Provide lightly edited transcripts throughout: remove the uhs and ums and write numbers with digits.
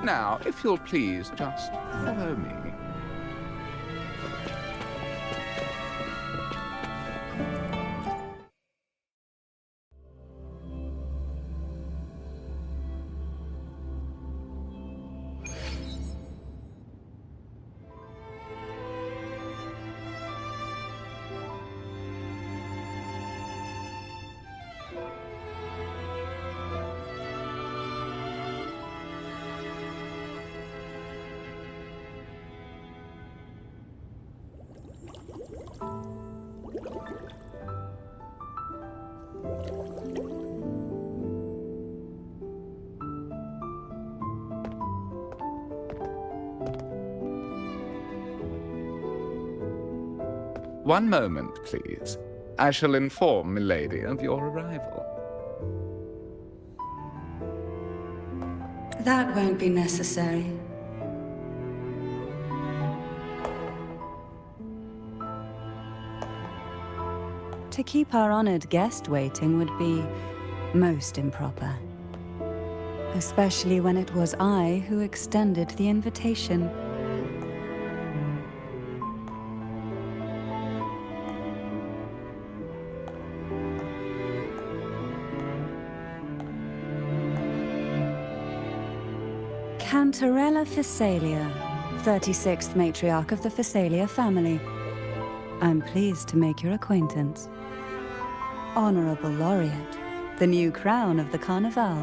Now, if you'll please just follow me. One moment, please. I shall inform milady of your arrival. That won't be necessary. To keep our honored guest waiting would be most improper. Especially when it was I who extended the invitation. Cantarella Phasalia, 36th matriarch of the Phasalia family. I'm pleased to make your acquaintance. Honorable Laureate, the new crown of the Carnival.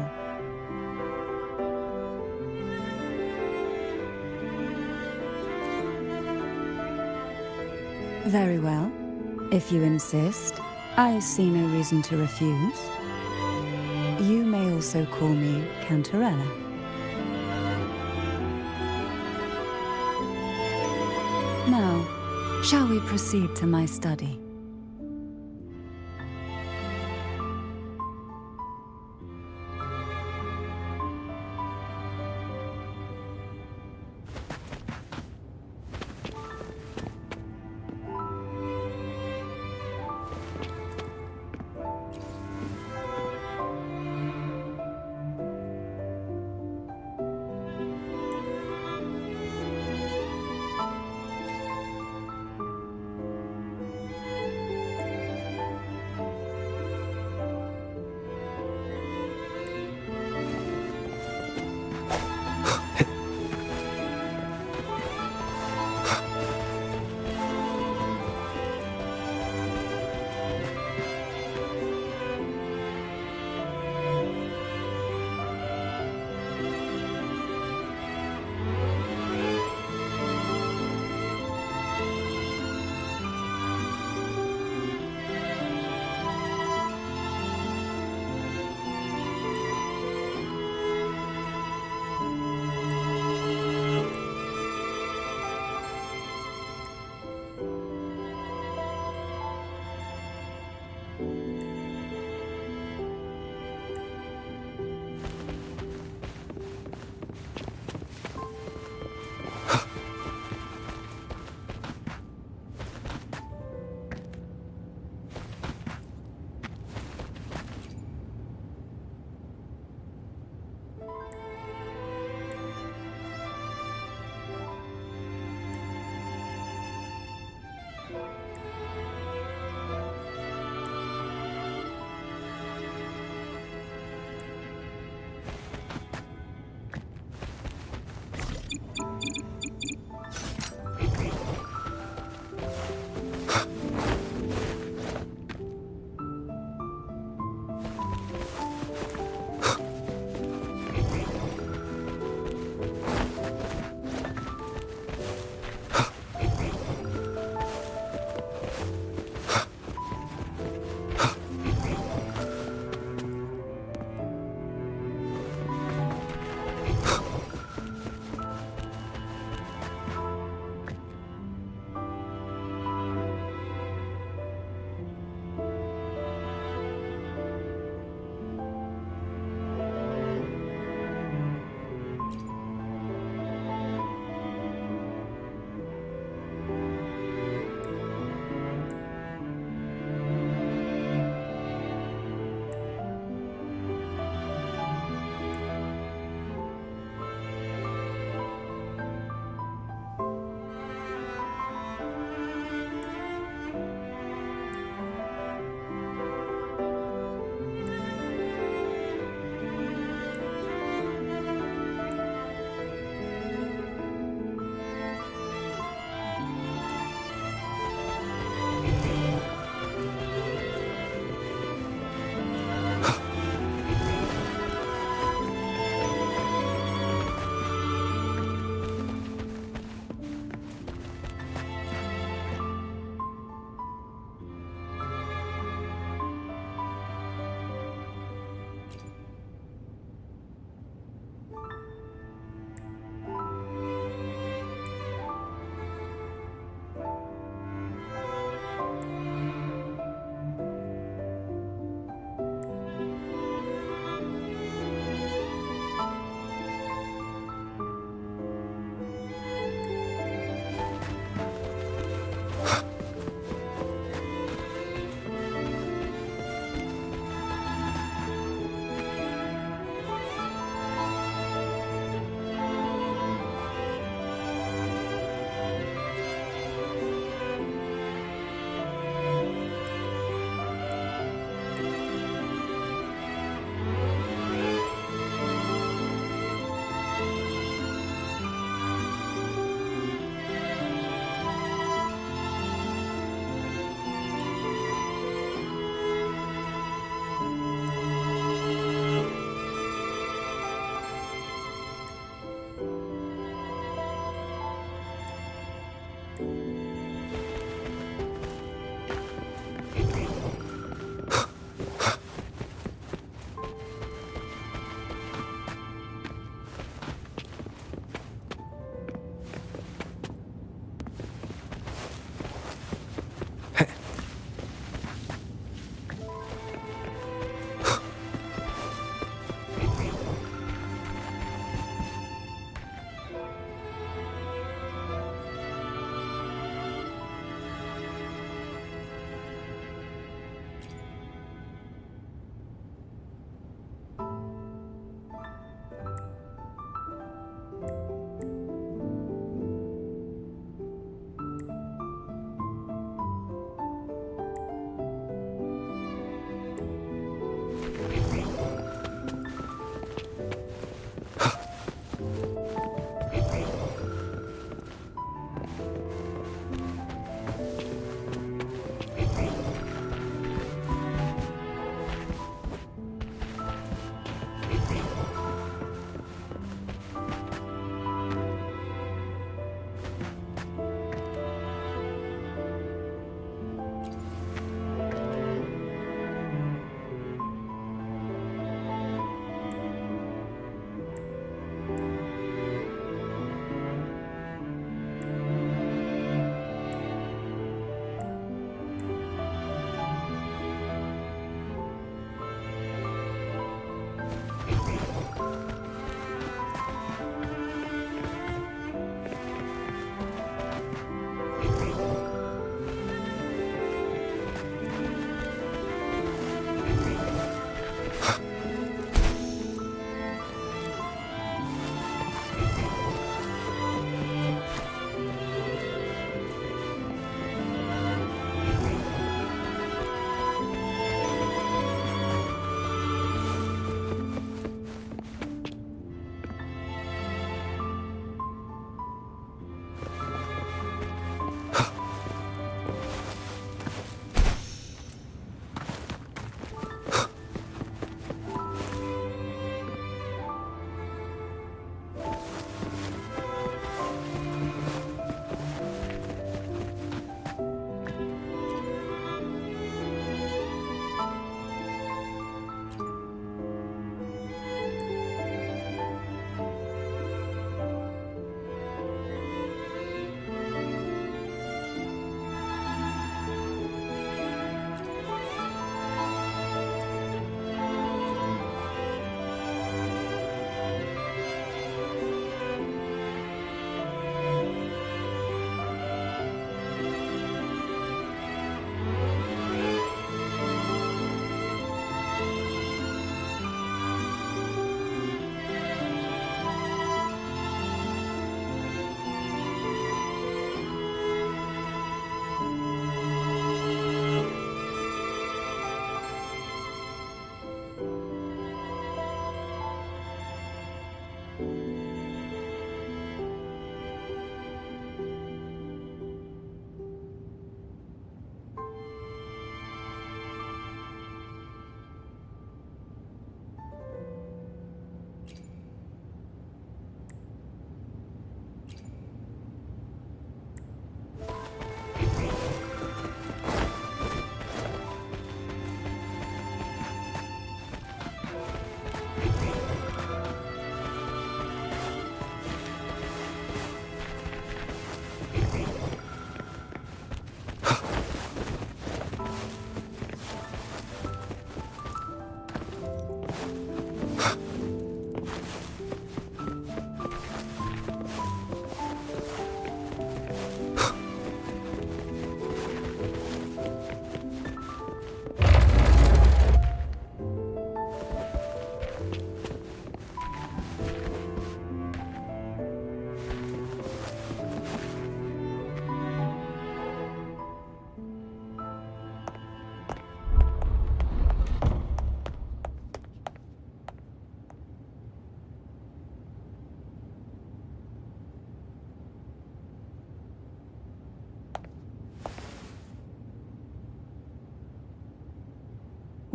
Very well. If you insist, I see no reason to refuse. You may also call me Cantarella. Now, shall we proceed to my study?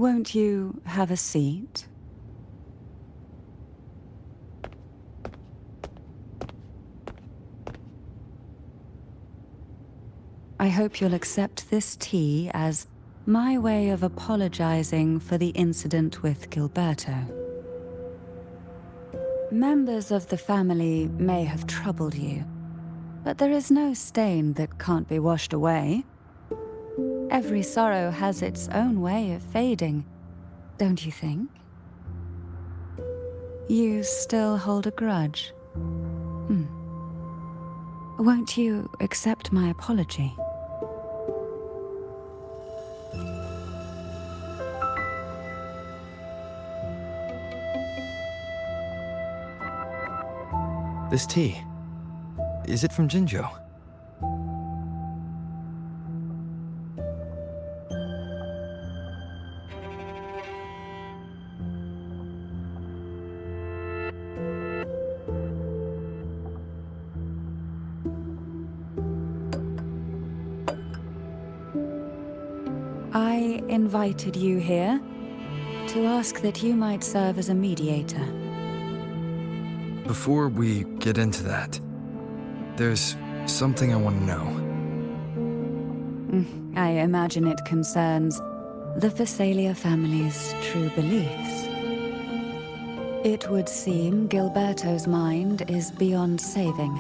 Won't you have a seat? I hope you'll accept this tea as my way of apologizing for the incident with Gilberto. Members of the family may have troubled you, but there is no stain that can't be washed away. Every sorrow has its own way of fading, don't you think? You still hold a grudge? Won't you accept my apology? This tea, is it from Jinjo? I invited you here to ask that you might serve as a mediator. Before we get into that, there's something I want to know. I imagine it concerns the Phasalia family's true beliefs. It would seem Gilberto's mind is beyond saving.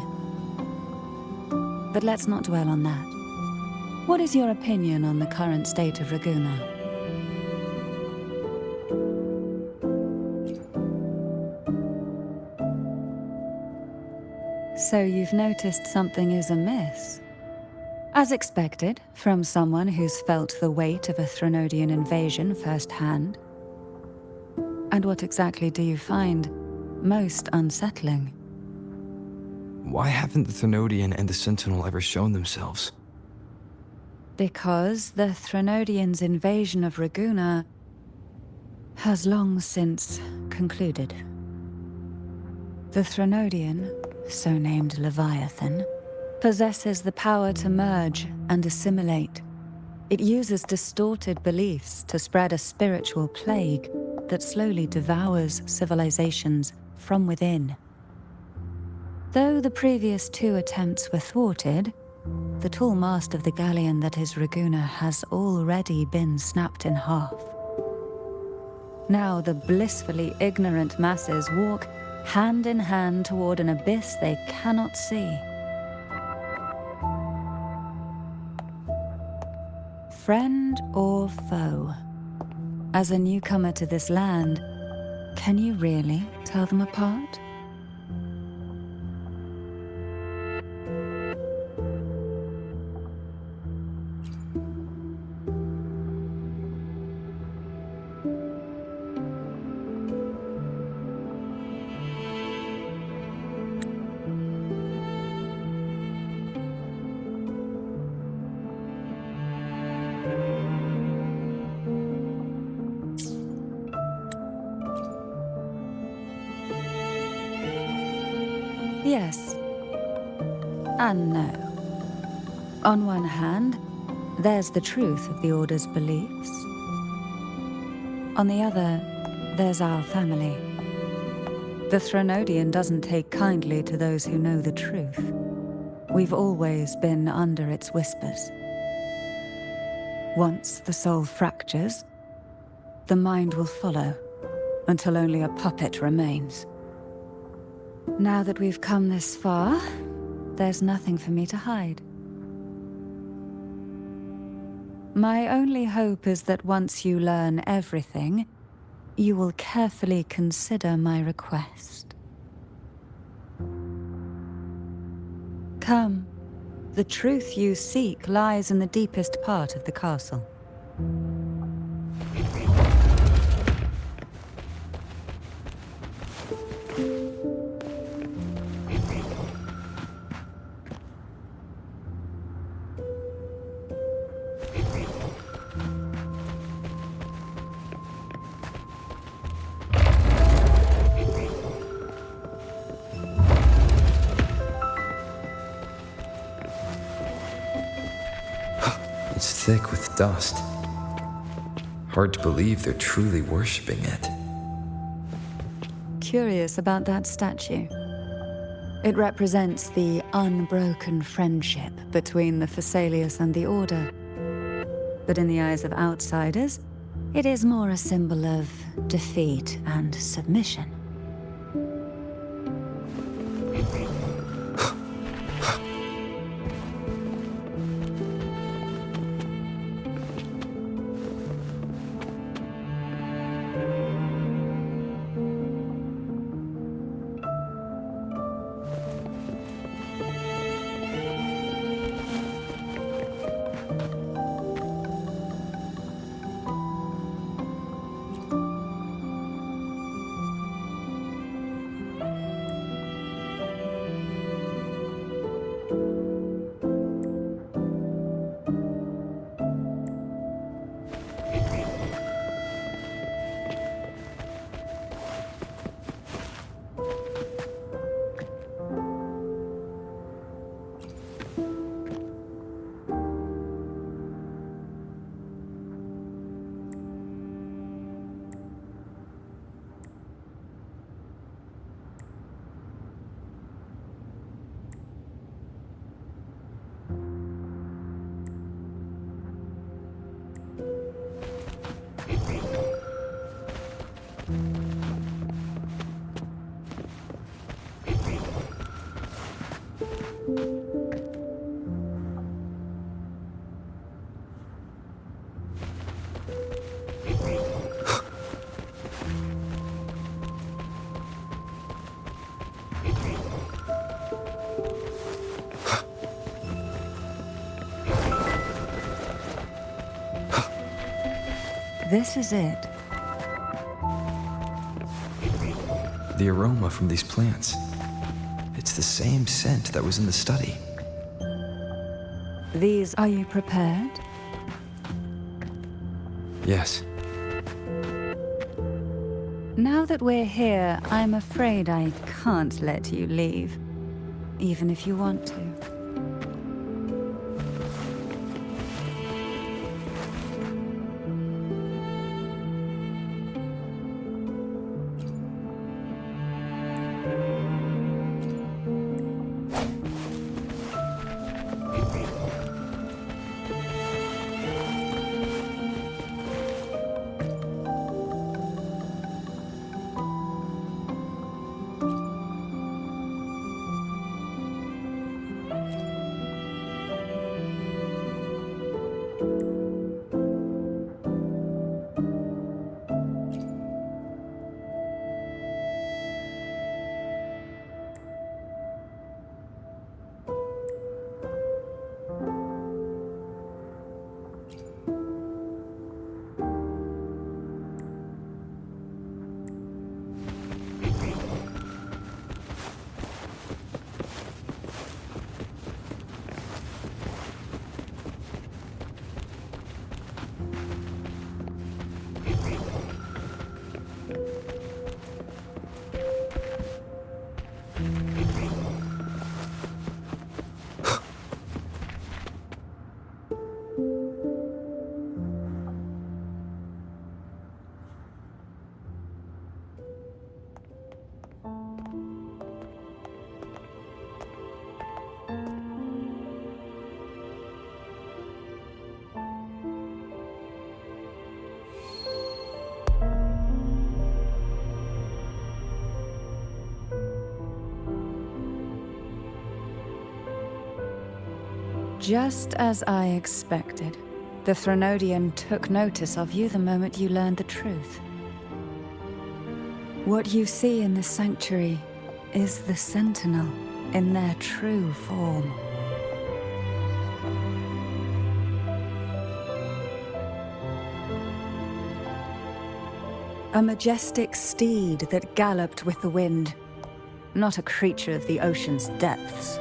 But let's not dwell on that. What is your opinion on the current state of Raguna? So you've noticed something is amiss? As expected, from someone who's felt the weight of a Threnodian invasion firsthand. And what exactly do you find most unsettling? Why haven't the Threnodian and the Sentinel ever shown themselves? Because the Threnodians' invasion of Raguna has long since concluded. The Threnodian, so named Leviathan, possesses the power to merge and assimilate. It uses distorted beliefs to spread a spiritual plague that slowly devours civilizations from within. Though the previous two attempts were thwarted, the tall mast of the galleon that is Raguna has already been snapped in half. Now the blissfully ignorant masses walk hand in hand toward an abyss they cannot see. Friend or foe? As a newcomer to this land, can you really tell them apart? Yes. And no. On one hand, there's the truth of the Order's beliefs. On the other, there's our family. The Threnodian doesn't take kindly to those who know the truth. We've always been under its whispers. Once the soul fractures, the mind will follow, until only a puppet remains. Now that we've come this far, there's nothing for me to hide. My only hope is that once you learn everything, you will carefully consider my request. Come. The truth you seek lies in the deepest part of the castle. It's thick with dust. Hard to believe they're truly worshipping it. Curious about that statue. It represents the unbroken friendship between the Phasaelius and the Order. But in the eyes of outsiders, it is more a symbol of defeat and submission. This is it. The aroma from these plants. It's the same scent that was in the study. Are you prepared? Yes. Now that we're here, I'm afraid I can't let you leave, even if you want to. Just as I expected, the Threnodian took notice of you the moment you learned the truth. What you see in the sanctuary is the Sentinel in their true form. A majestic steed that galloped with the wind, not a creature of the ocean's depths.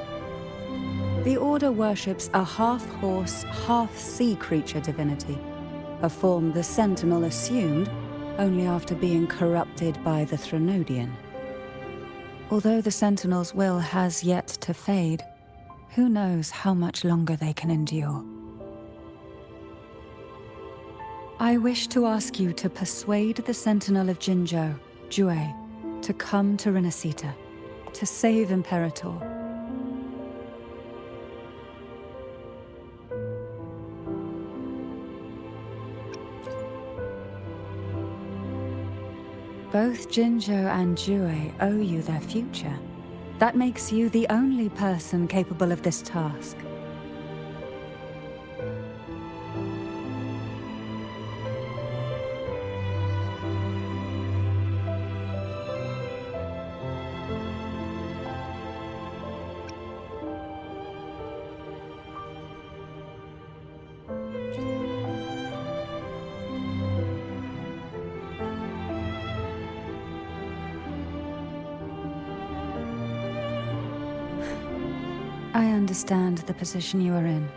The Order worships a half-horse, half-sea creature divinity, a form the Sentinel assumed only after being corrupted by the Threnodian. Although the Sentinel's will has yet to fade, who knows how much longer they can endure. I wish to ask you to persuade the Sentinel of Jinzhou, Jue, to come to Renacita, to save Imperator. Both Jinzhou and Jue owe you their future. That makes you the only person capable of this task. I understand the position you are in.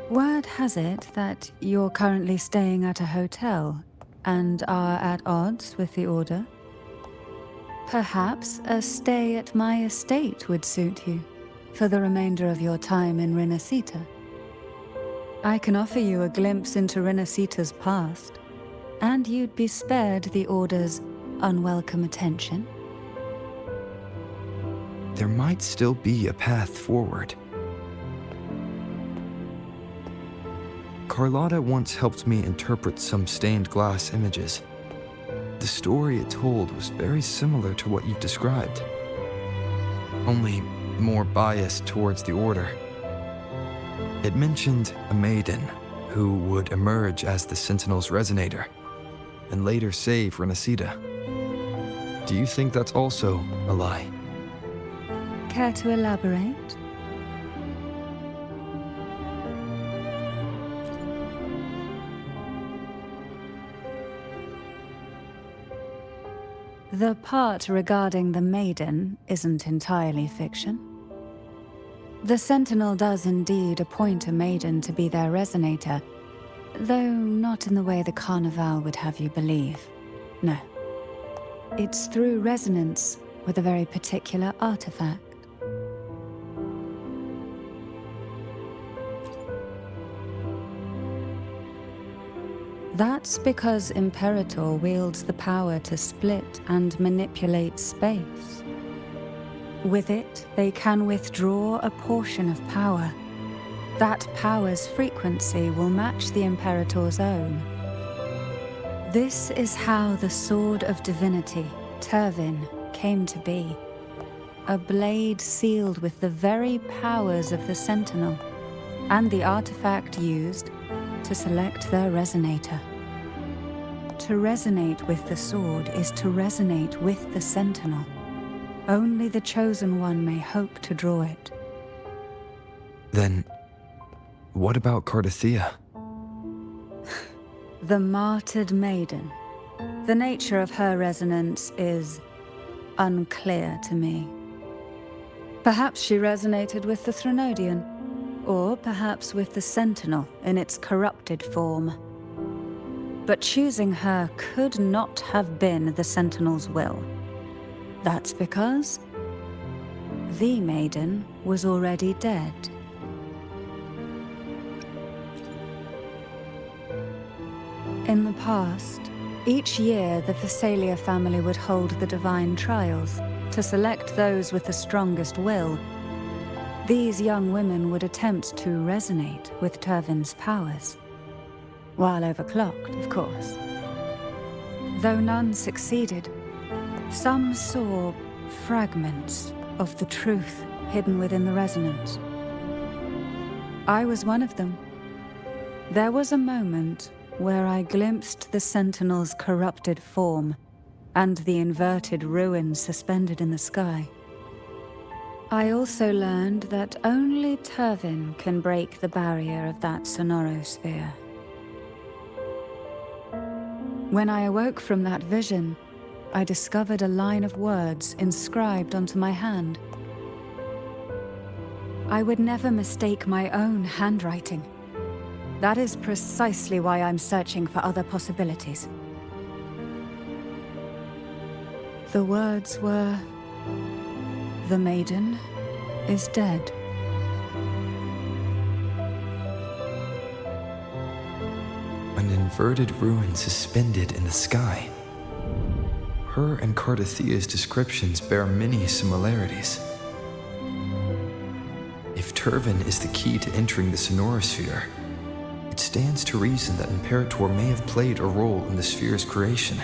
Word has it that you're currently staying at a hotel and are at odds with the Order. Perhaps a stay at my estate would suit you for the remainder of your time in Renacita. I can offer you a glimpse into Renacita's past, and you'd be spared the Order's unwelcome attention. There might still be a path forward. Carlotta once helped me interpret some stained glass images. The story it told was very similar to what you've described, only more biased towards the Order. It mentioned a maiden who would emerge as the Sentinel's resonator and later save Renacita. Do you think that's also a lie? Care to elaborate? The part regarding the maiden isn't entirely fiction. The Sentinel does indeed appoint a maiden to be their resonator, though not in the way the Carnival would have you believe. No. It's through resonance with a very particular artifact. That's because Imperator wields the power to split and manipulate space. With it, they can withdraw a portion of power. That power's frequency will match the Imperator's own. This is how the Sword of Divinity, Turvin, came to be. A blade sealed with the very powers of the Sentinel, and the artifact used to select their resonator. To resonate with the sword is to resonate with the Sentinel. Only the Chosen One may hope to draw it. Then, what about Cardathea? The martyred maiden. The nature of her resonance is unclear to me. Perhaps she resonated with the Threnodian, or perhaps with the Sentinel in its corrupted form. But choosing her could not have been the Sentinel's will. That's because the maiden was already dead. In the past, each year the Phasalia family would hold the divine trials to select those with the strongest will. These young women would attempt to resonate with Turvin's powers, while overclocked, of course. Though none succeeded, some saw fragments of the truth hidden within the resonance. I was one of them. There was a moment where I glimpsed the Sentinel's corrupted form and the inverted ruins suspended in the sky. I also learned that only Turvin can break the barrier of that sonorosphere. When I awoke from that vision, I discovered a line of words inscribed onto my hand. I would never mistake my own handwriting. That is precisely why I'm searching for other possibilities. The words were, "The maiden is dead." An inverted ruin suspended in the sky. Her and Cardathia's descriptions bear many similarities. If Turvin is the key to entering the sonorosphere, it stands to reason that Imperator may have played a role in the sphere's creation.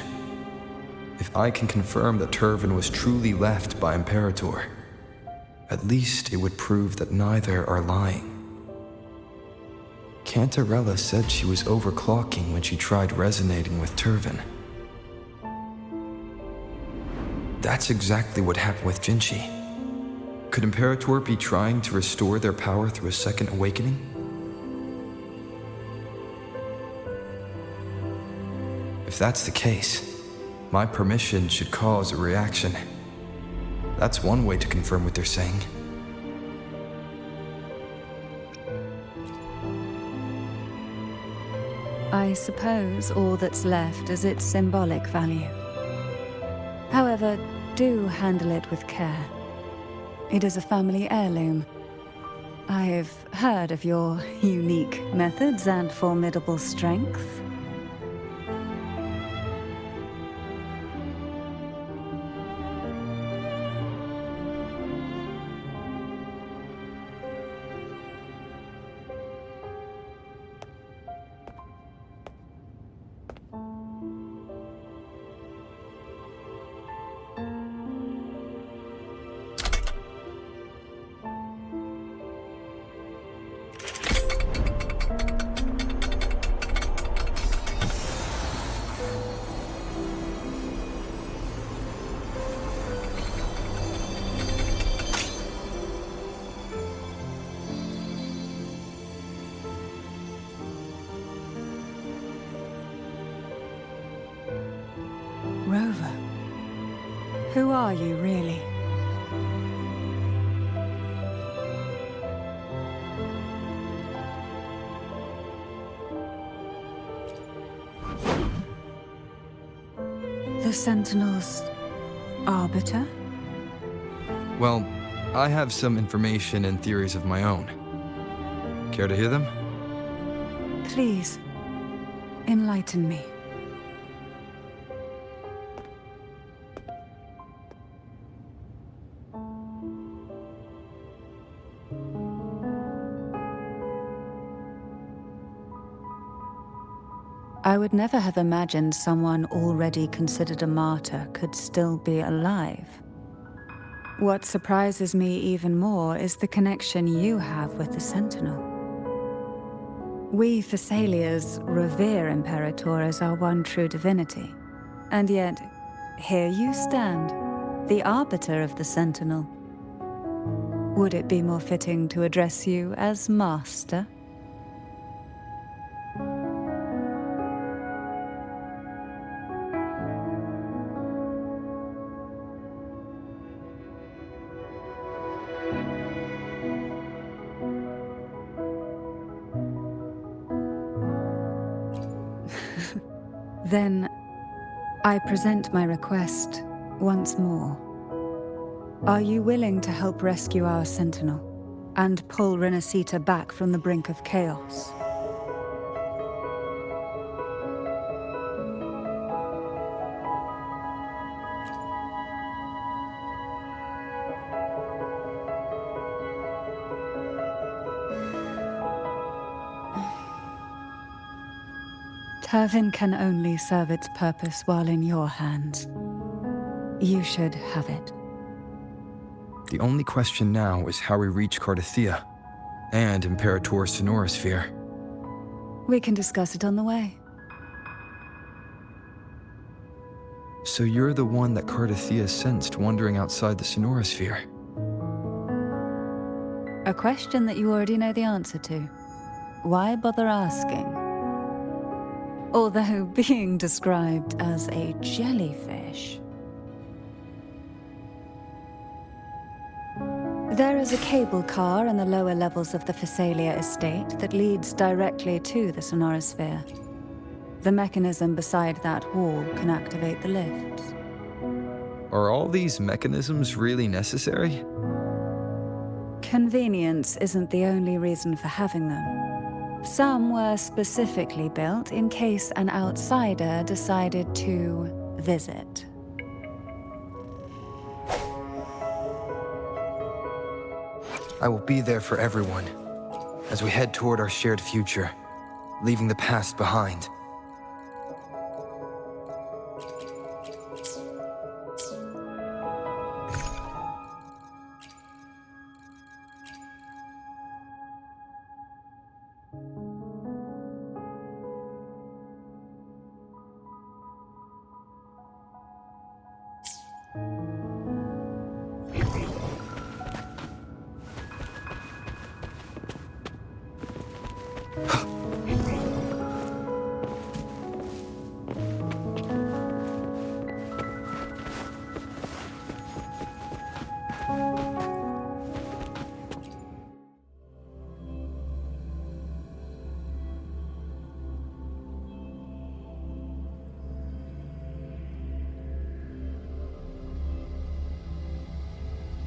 If I can confirm that Turvin was truly left by Imperator, at least it would prove that neither are lying. Cantarella said she was overclocking when she tried resonating with Turvin. That's exactly what happened with Jinchi. Could Imperator be trying to restore their power through a second awakening? If that's the case, my permission should cause a reaction. That's one way to confirm what they're saying. I suppose all that's left is its symbolic value. However, do handle it with care. It is a family heirloom. I've heard of your unique methods and formidable strength. Rover, who are you really? The Sentinel's arbiter? Well, I have some information and theories of my own. Care to hear them? Please, enlighten me. I would never have imagined someone already considered a martyr could still be alive. What surprises me even more is the connection you have with the Sentinel. We Thessalians revere Imperator as our one true divinity, and yet, here you stand, the arbiter of the Sentinel. Would it be more fitting to address you as Master? Then, I present my request once more. Are you willing to help rescue our Sentinel and pull Renacita back from the brink of chaos? Turvin can only serve its purpose while in your hands. You should have it. The only question now is how we reach Cardathia, and Imperator Sonorosphere. We can discuss it on the way. So you're the one that Cardathia sensed wandering outside the Sonorosphere? A question that you already know the answer to. Why bother asking? Although being described as a jellyfish. There is a cable car in the lower levels of the Phasalia estate that leads directly to the Sonorosphere. The mechanism beside that wall can activate the lifts. Are all these mechanisms really necessary? Convenience isn't the only reason for having them. Some were specifically built in case an outsider decided to visit. I will be there for everyone, as we head toward our shared future, leaving the past behind.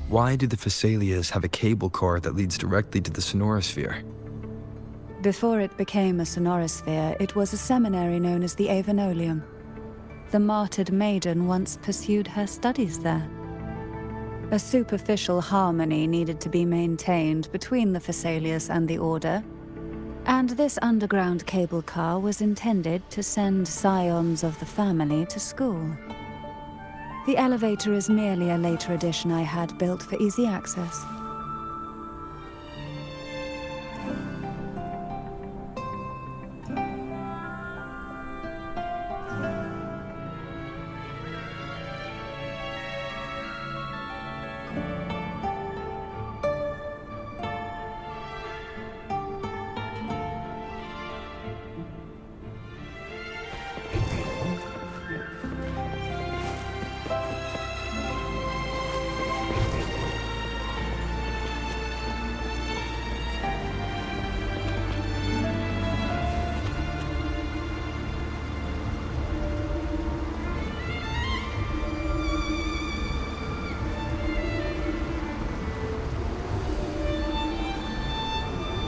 Why do the Phasalias have a cable car that leads directly to the Sonorosphere? Before it became a Sonorosphere, it was a seminary known as the Avenolium. The martyred maiden once pursued her studies there. A superficial harmony needed to be maintained between the Phasalias and the Order, and this underground cable car was intended to send scions of the family to school. The elevator is merely a later addition I had built for easy access.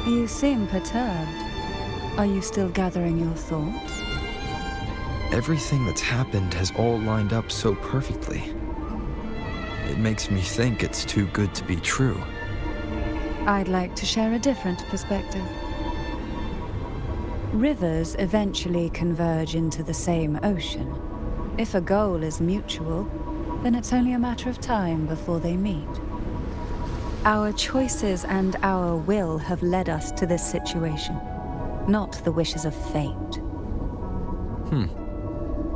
You seem perturbed. Are you still gathering your thoughts? Everything that's happened has all lined up so perfectly. It makes me think it's too good to be true. I'd like to share a different perspective. Rivers eventually converge into the same ocean. If a goal is mutual, then it's only a matter of time before they meet. Our choices and our will have led us to this situation, not the wishes of fate.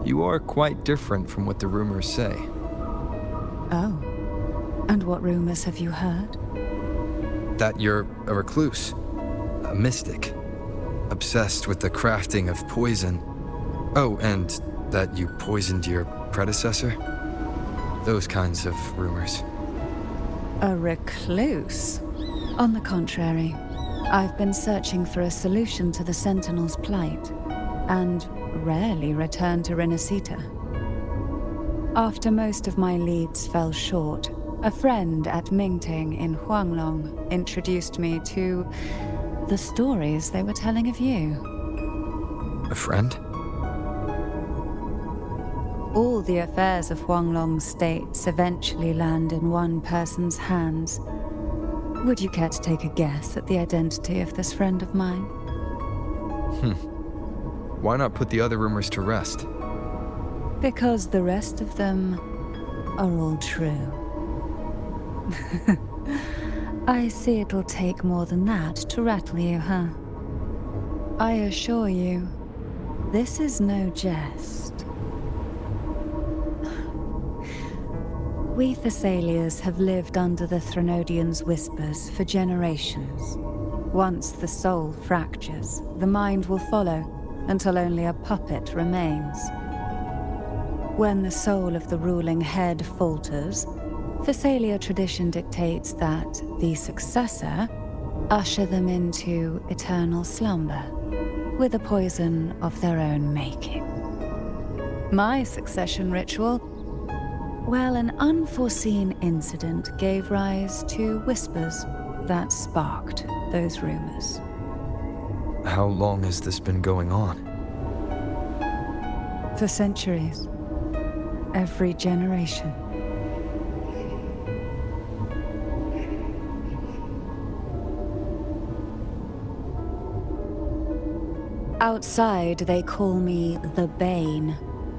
You are quite different from what the rumors say. Oh, and what rumors have you heard? That you're a recluse, a mystic, obsessed with the crafting of poison. Oh, and that you poisoned your predecessor? Those kinds of rumors. A recluse? On the contrary, I've been searching for a solution to the Sentinel's plight, and rarely return to Renacita. After most of my leads fell short, a friend at Mingting in Huanglong introduced me to the stories they were telling of you. A friend? All the affairs of Huanglong states eventually land in one person's hands. Would you care to take a guess at the identity of this friend of mine? Why not put the other rumors to rest? Because the rest of them are all true. I see it'll take more than that to rattle you, huh? I assure you, this is no jest. We Thessalians have lived under the Threnodians' whispers for generations. Once the soul fractures, the mind will follow, until only a puppet remains. When the soul of the ruling head falters, Thessalia tradition dictates that the successor usher them into eternal slumber, with a poison of their own making. My succession ritual, well, an unforeseen incident gave rise to whispers that sparked those rumors. How long has this been going on? For centuries. Every generation. Outside, they call me the Bane,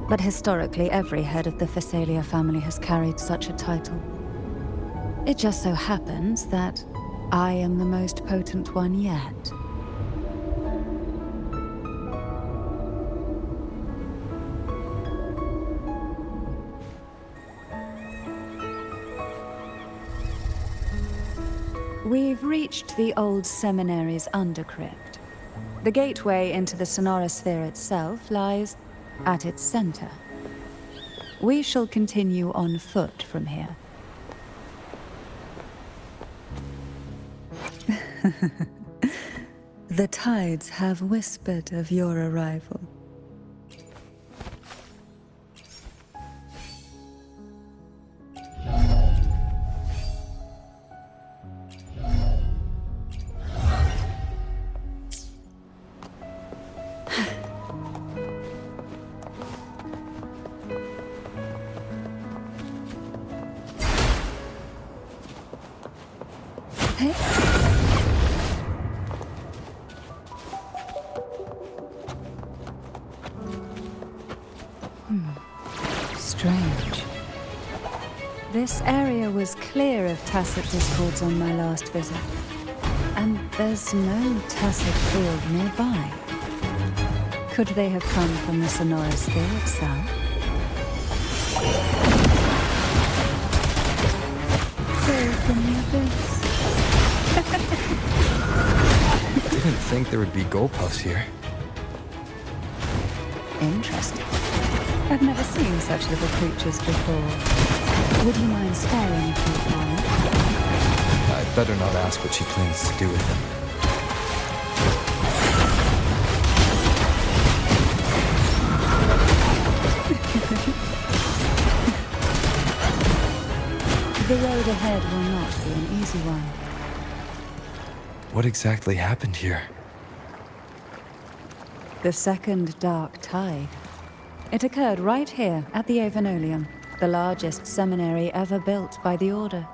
but historically every head of the Thessalia family has carried such a title. It just so happens that I am the most potent one yet. We've reached the old seminary's undercrypt. The gateway into the sonorosphere itself lies at its center. We shall continue on foot from here. The tides have whispered of your arrival. Strange. This area was clear of tacit discords on my last visit, and there's no tacit field nearby. Could they have come from the sonorosphere itself? So from the abyss. Didn't think there would be goldpuffs here. Interesting. I've never seen such little creatures before. Would you mind sparing a few moments? I'd better not ask what she plans to do with them. The road ahead will not be an easy one. What exactly happened here? The second dark tide. It occurred right here at the Avenolium, the largest seminary ever built by the Order.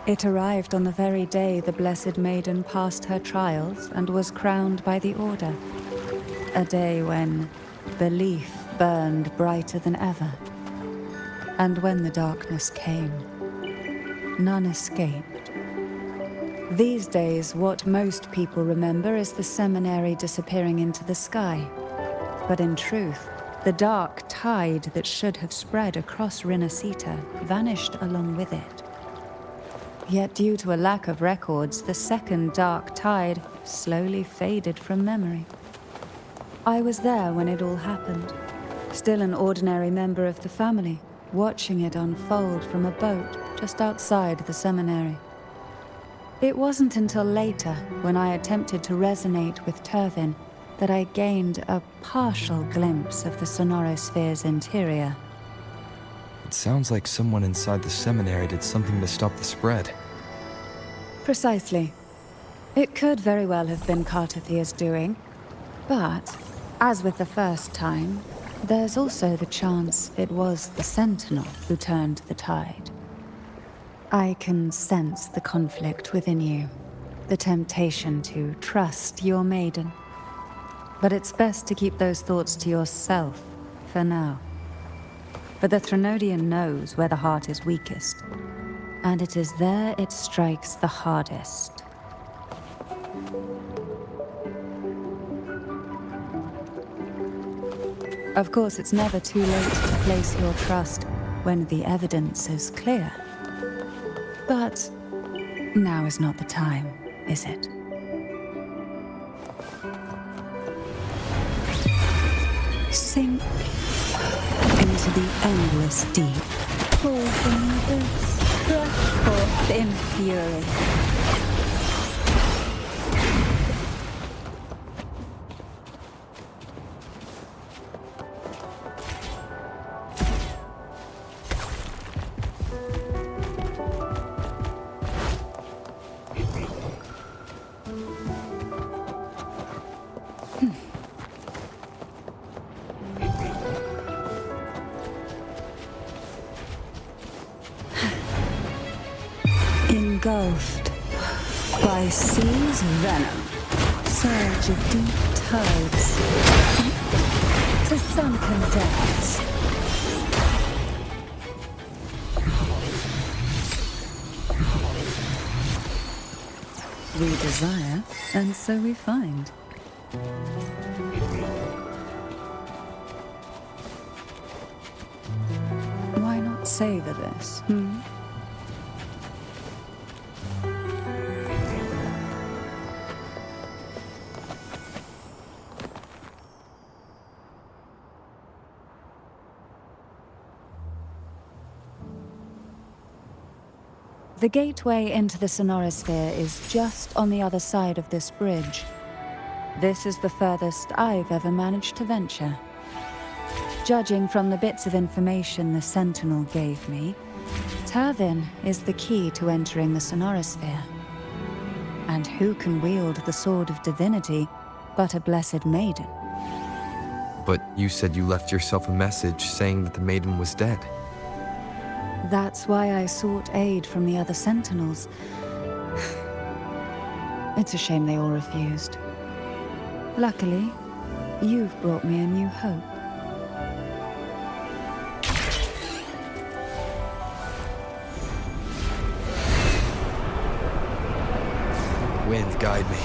It arrived on the very day the Blessed Maiden passed her trials and was crowned by the Order. A day when belief burned brighter than ever. And when the darkness came, none escaped. These days, what most people remember is the seminary disappearing into the sky. But in truth, the dark tide that should have spread across Rinascita vanished along with it. Yet due to a lack of records, the second dark tide slowly faded from memory. I was there when it all happened, still an ordinary member of the family, watching it unfold from a boat just outside the seminary. It wasn't until later, when I attempted to resonate with Turvin, that I gained a partial glimpse of the sonorosphere's interior. It sounds like someone inside the seminary did something to stop the spread. Precisely. It could very well have been Cartathia's doing, but, as with the first time, there's also the chance it was the Sentinel who turned the tide. I can sense the conflict within you, the temptation to trust your maiden. But it's best to keep those thoughts to yourself, for now. For the Threnodian knows where the heart is weakest. And it is there it strikes the hardest. Of course, it's never too late to place your trust when the evidence is clear. But now is not the time, is it? Sink into the endless deep. Pull from the abyss, rush forth in fury. Engulfed by sea's venom, surge of deep tides to sunken depths. We desire, and so we find. Why not savor this, The gateway into the Sonorosphere is just on the other side of this bridge. This is the furthest I've ever managed to venture. Judging from the bits of information the Sentinel gave me, Tervin is the key to entering the Sonorosphere. And who can wield the Sword of Divinity but a blessed maiden? But you said you left yourself a message saying that the maiden was dead. That's why I sought aid from the other Sentinels. It's a shame they all refused. Luckily, you've brought me a new hope. Wind, guide me.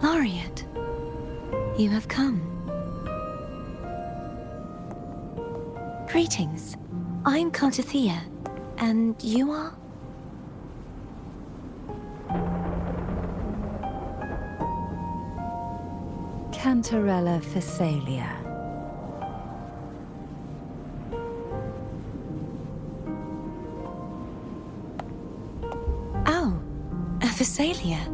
Laureate, you have come. Greetings. I'm Cantathea, and you are? Cantarella Phasalia. Oh, a Phasalia.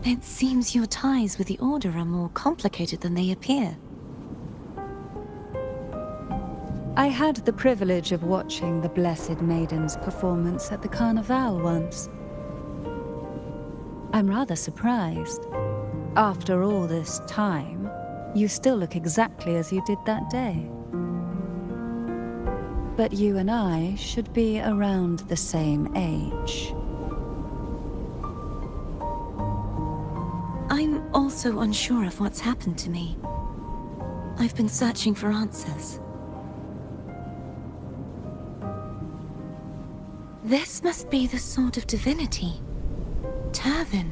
It seems your ties with the Order are more complicated than they appear. I had the privilege of watching the Blessed Maiden's performance at the Carnival once. I'm rather surprised. After all this time, you still look exactly as you did that day. But you and I should be around the same age. I'm also unsure of what's happened to me. I've been searching for answers. This must be the sword of divinity. Turvin.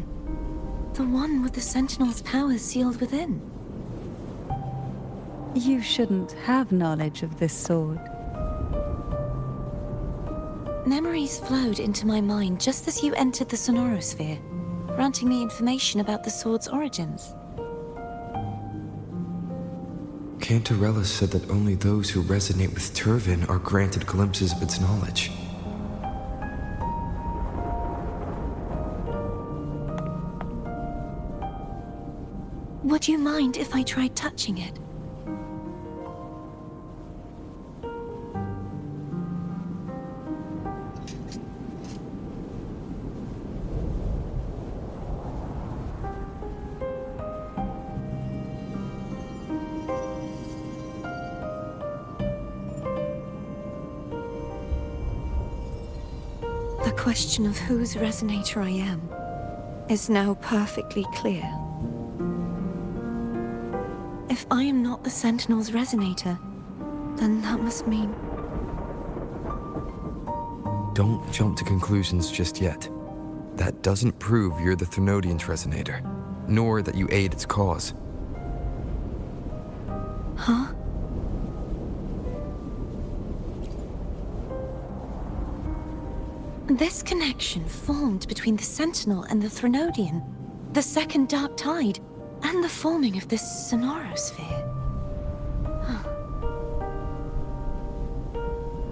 The one with the Sentinel's powers sealed within. You shouldn't have knowledge of this sword. Memories flowed into my mind just as you entered the Sonorosphere, granting me information about the sword's origins. Cantarella said that only those who resonate with Turvin are granted glimpses of its knowledge. Would you mind if I tried touching it? The question of whose resonator I am is now perfectly clear. If I am not the Sentinel's resonator, then that must mean... Don't jump to conclusions just yet. That doesn't prove you're the Thenodian's resonator, nor that you aid its cause. Huh? This connection formed between the Sentinel and the Thenodian, the second Dark Tide, and the forming of this Sonorosphere.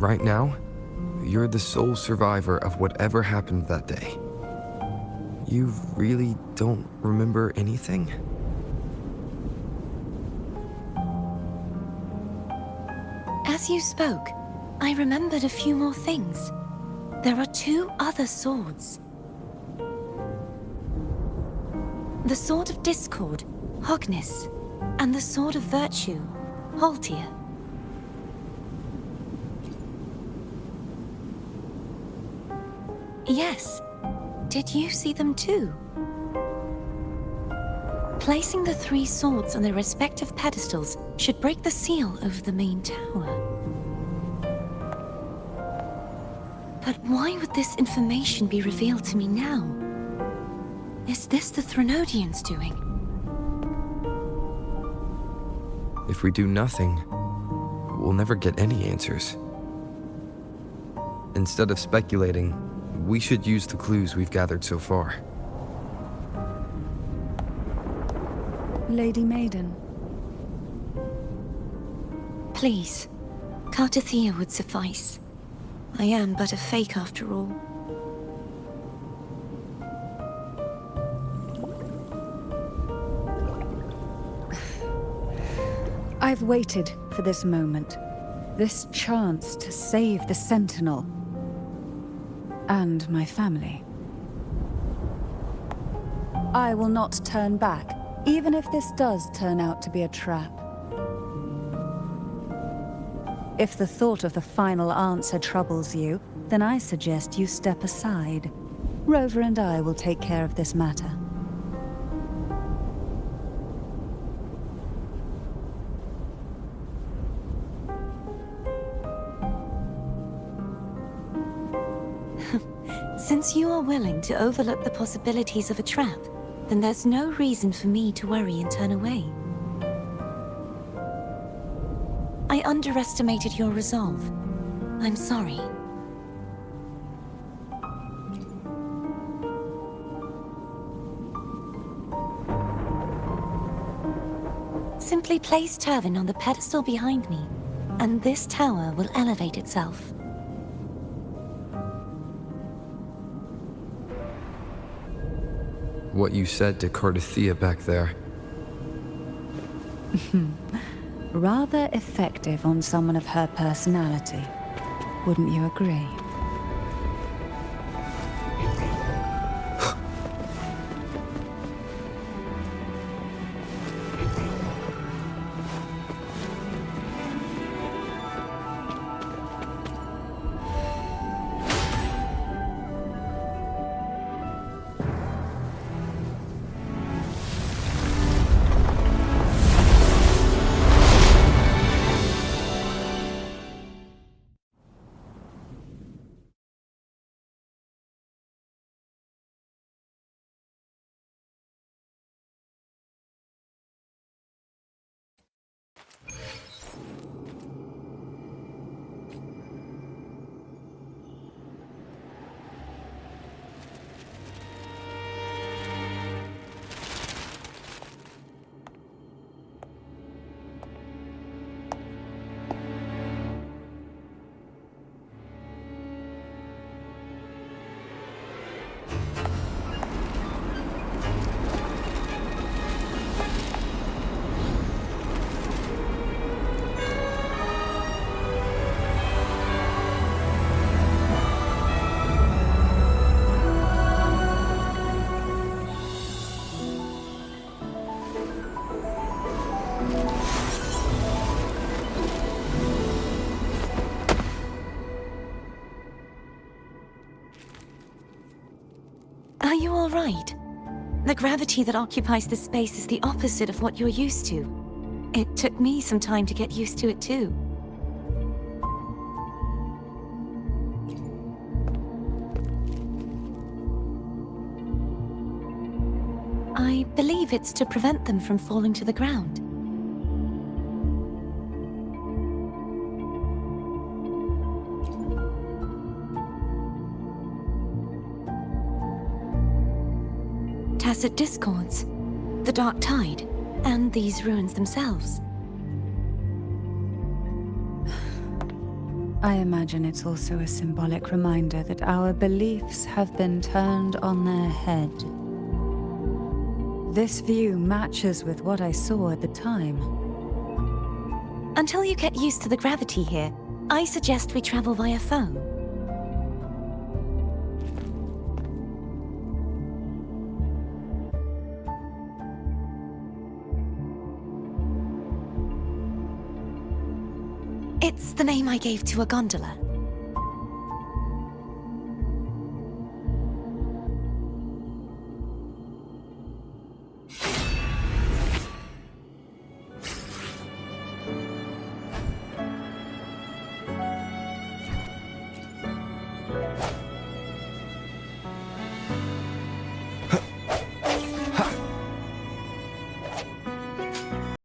Right now, you're the sole survivor of whatever happened that day. You really don't remember anything? As you spoke, I remembered a few more things. There are two other swords. The Sword of Discord, Hognis, and the Sword of Virtue, Haltia. Yes. Did you see them too? Placing the three swords on their respective pedestals should break the seal over the main tower. But why would this information be revealed to me now? Is this the Thenodian's doing? If we do nothing, we'll never get any answers. Instead of speculating, we should use the clues we've gathered so far. Lady Maiden. Please, Cartathea would suffice. I am but a fake after all. I've waited for this moment. This chance to save the Sentinel. And my family. I will not turn back, even if this does turn out to be a trap. If the thought of the final answer troubles you, then I suggest you step aside. Rover and I will take care of this matter. Since you are willing to overlook the possibilities of a trap, then there's no reason for me to worry and turn away. I underestimated your resolve. I'm sorry. Simply place Turvin on the pedestal behind me, and this tower will elevate itself. What you said to Cartathea back there. Rather effective on someone of her personality. Wouldn't you agree? you all right? The gravity that occupies this space is the opposite of what you're used to. It took me some time to get used to it too. I believe it's to prevent them from falling to the ground. Tacit discords, the dark tide, and these ruins themselves. I imagine it's also a symbolic reminder that our beliefs have been turned on their head. This view matches with what I saw at the time. Until you get used to the gravity here, I suggest we travel via phone. It's the name I gave to a gondola.